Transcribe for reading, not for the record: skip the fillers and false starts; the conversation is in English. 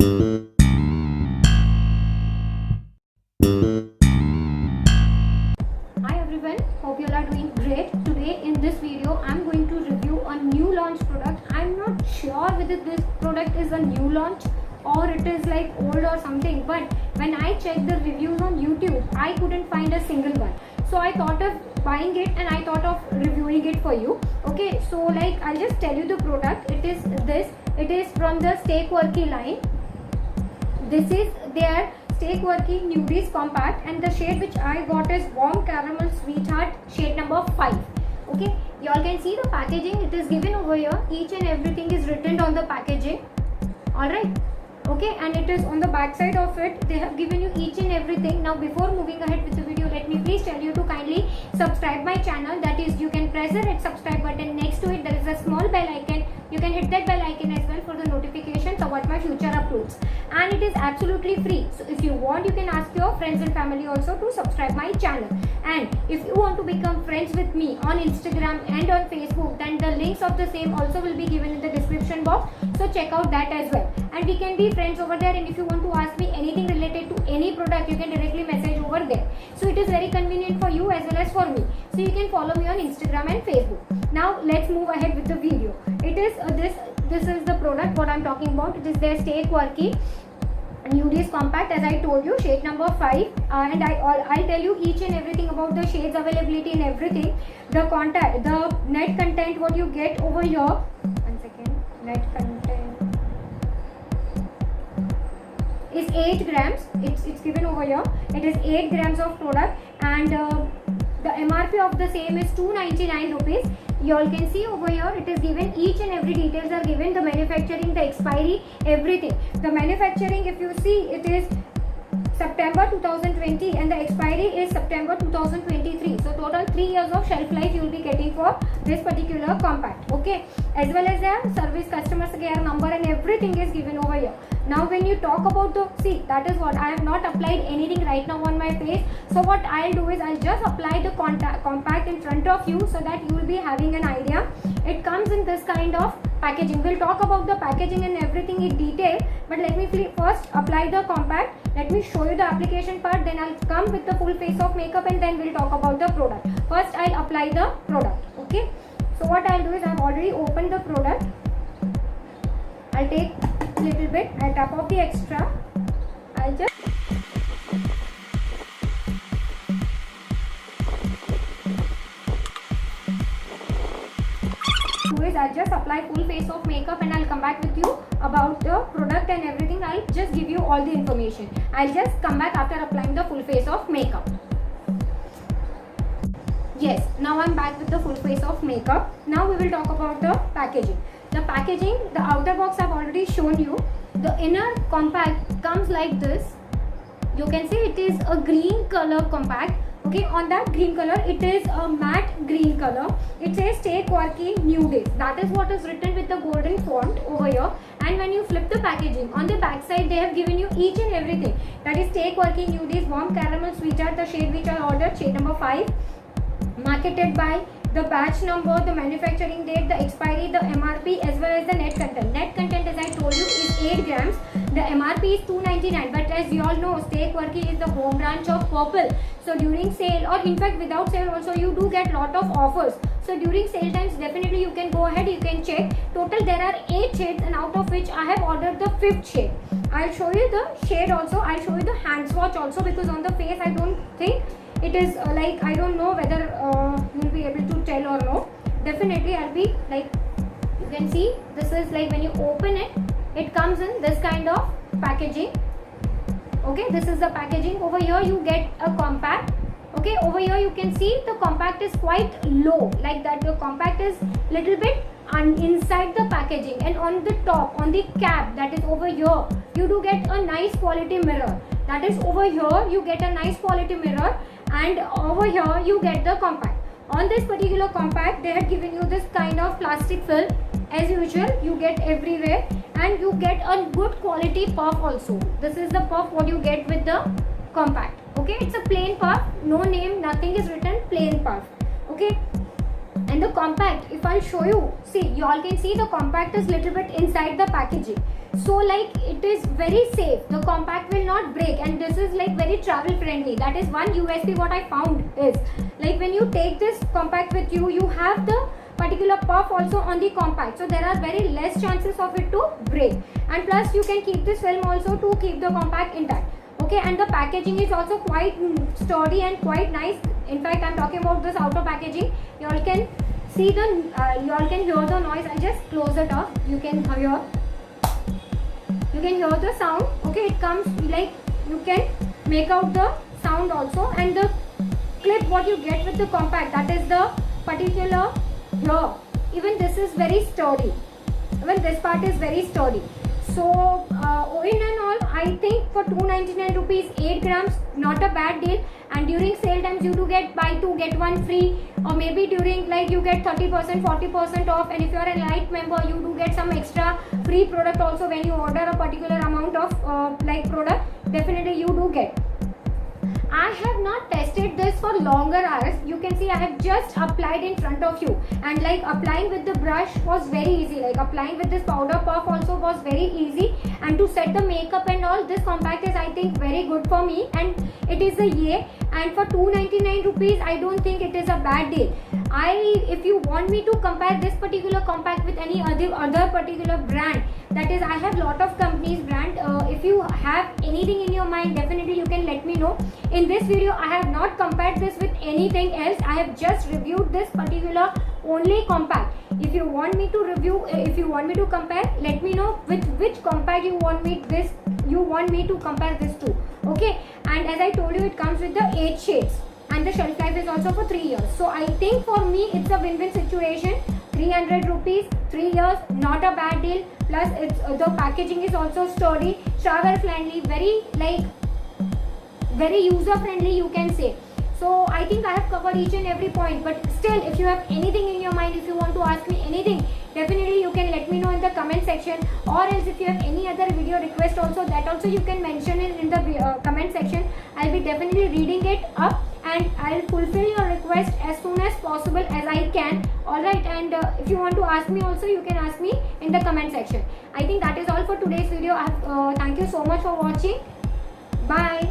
Hi everyone, hope you all are doing great. Today in this video I'm going to review a new launch product. I'm not sure whether this product is a new launch or it is like old or something, but when I checked the reviews on YouTube I couldn't find a single one. So I thought of buying it and I thought of reviewing it for you. Okay, so like I'll just tell you the product. It is from the Steakworky line. This is their Steakworky Nudies Compact, and the shade which I got is Warm Caramel Sweetheart, shade number 5. Okay, you all can see the packaging. It is given over here. Each and everything is written on the packaging. Alright. Okay, and it is on the back side of it. They have given you each and everything. Now before moving ahead with the video, let me please tell you to kindly subscribe my channel. That is, you can press the red subscribe button. Next to it there is a small bell icon. You can hit that bell icon as well for the notifications about my future uploads, and it is absolutely free. So if you want, you can ask your friends and family also to subscribe my channel. And if you want to become friends with me on Instagram and on Facebook, then the links of the same also will be given in the description box, so check out that as well, and we can be friends over there. And if you want to ask me anything related to any product, you can directly message over there. So it is very convenient for you as well as for me. So you can follow me on Instagram and Facebook. Now let's move ahead with the video. It is this is the product what I'm talking about. It is their Steakworky Nudies Compact, as I told you, shade number 5, and I'll tell you each and everything about the shades availability and everything. The net content what you get over here. One second. Net content is 8 grams. It's given over here. It is 8 grams of product, and the MRP of the same is 299 rupees. You all can see over here it is given, each and every details are given, the manufacturing, the expiry, everything. The manufacturing, if you see, it is September 2020 and the expiry is September 2023. So total 3 years of shelf life you will be getting for this particular compact. Okay, as well as the service, customer care number and everything is given over here. Now when you talk about that is what I have not applied anything right now on my face. So what I'll do is I'll just apply the compact in front of you so that you will be having an idea. It comes in this kind of packaging. We'll talk about the packaging and everything in detail, but let me first apply the compact. Let me show you the application part, then I'll come with the full face of makeup, and then we'll talk about the product. First I'll apply the product. Okay, so what I'll do is I've already opened the product. I'll take a little bit, I'll tap off the extra. I'll just I'll just apply full face of makeup, and I'll come back with you about the product and everything. I'll just give you all the information. I'll just come back after applying the full face of makeup. Yes, now I'm back with the full face of makeup. Now we will talk about the packaging. The packaging, the outer box I've already shown you. The inner compact comes like this. You can see it is a green color compact. Okay, on that green color, it is a matte green color. It says Steakworky Nudies. That is what is written with the golden font over here. And when you flip the packaging, on the back side they have given you each and everything. That is Steakworky Nudies Warm Caramel Sweetheart, the shade which I ordered, shade number 5. Marketed by, the batch number, the manufacturing date, the expiry, the MRP, as well as the net content. Net content, as I told you, is 8 grams. The MRP is 299, but as you all know, Steakworky is the home branch of Purple. So during sale, or in fact without sale also, you do get lot of offers. So during sale times, definitely you can go ahead, you can check. Total there are 8 shades, and out of which I have ordered the 5th shade. I'll show you the shade also. I'll show you the hand swatch also, because on the face I don't think it is like, I don't know whether you'll be able to tell or no. Definitely I'll be like, you can see this is like when you open it, it comes in this kind of packaging. Okay, this is the packaging. Over here you get a compact. Okay, over here you can see the compact is quite low, like that. The compact is little bit inside the packaging, and on the top, on the cap, that is over here, you do get a nice quality mirror. That is over here you get a nice quality mirror, and over here you get the compact. On this particular compact, they have given you this kind of plastic film. As usual, you get everywhere, and you get a good quality puff also. This is the puff what you get with the compact. Okay, it's a plain puff, no name, nothing is written, plain puff. Okay, And the compact, if I'll show you, see, you all can see the compact is little bit inside the packaging. So like it is very safe. The compact will not break, and this is like very travel friendly. That is one USP what I found is, like when you take this compact with you, you have the particular puff also on the compact, so there are very less chances of it to break. And plus you can keep this film also to keep the compact intact. Okay, and the packaging is also quite sturdy and quite nice. In fact, I'm talking about this outer packaging. You all can see the, you all can hear the noise. I'll just close it off. You can hear the sound. Okay, it comes like, you can make out the sound also. And the clip what you get with the compact, that is the particular here. Even this is very sturdy. Even this part is very sturdy. So all in all, I think for 299 rupees, 8 grams, not a bad deal. And during sale times you do get buy 2 get 1 free, or maybe during like you get 30% 40% off. And if you are a light member, you do get some extra free product also when you order a particular amount of like product. Definitely you do get. I have not tested this for longer hours. You can see I have just applied in front of you, and like applying with the brush was very easy. Like applying with this powder puff also was very easy. And to set the makeup and all, this compact is, I think, very good for me, and it is a yay. And for 299 rupees, I don't think it is a bad deal. If you want me to compare this particular compact with any other particular brand, that is, I have lot of companies brand. If you have anything in your mind, definitely you can let me know. In this video, I have not compared this with anything else. I have just reviewed this particular only compact. If you want me to review, if you want me to compare, let me know with which compact you want me to compare this to. Okay, and as I told you, it comes with the 8 shades, and the shelf life is also for 3 years. So I think for me it's a win-win situation. 300 rupees, 3 years, not a bad deal. Plus it's the packaging is also sturdy, travel friendly, very user friendly, you can say. So I think I have covered each and every point. But still, if you have anything in your mind, if you want to ask me anything, definitely you can let me know in the comment section. Or else if you have any other video request also, that also you can mention it in the comment section. I'll be definitely reading it up, and I'll fulfill your request as soon as possible as I can. Alright, and if you want to ask me also, you can ask me in the comment section. I think that is all for today's video. Thank you so much for watching. Bye.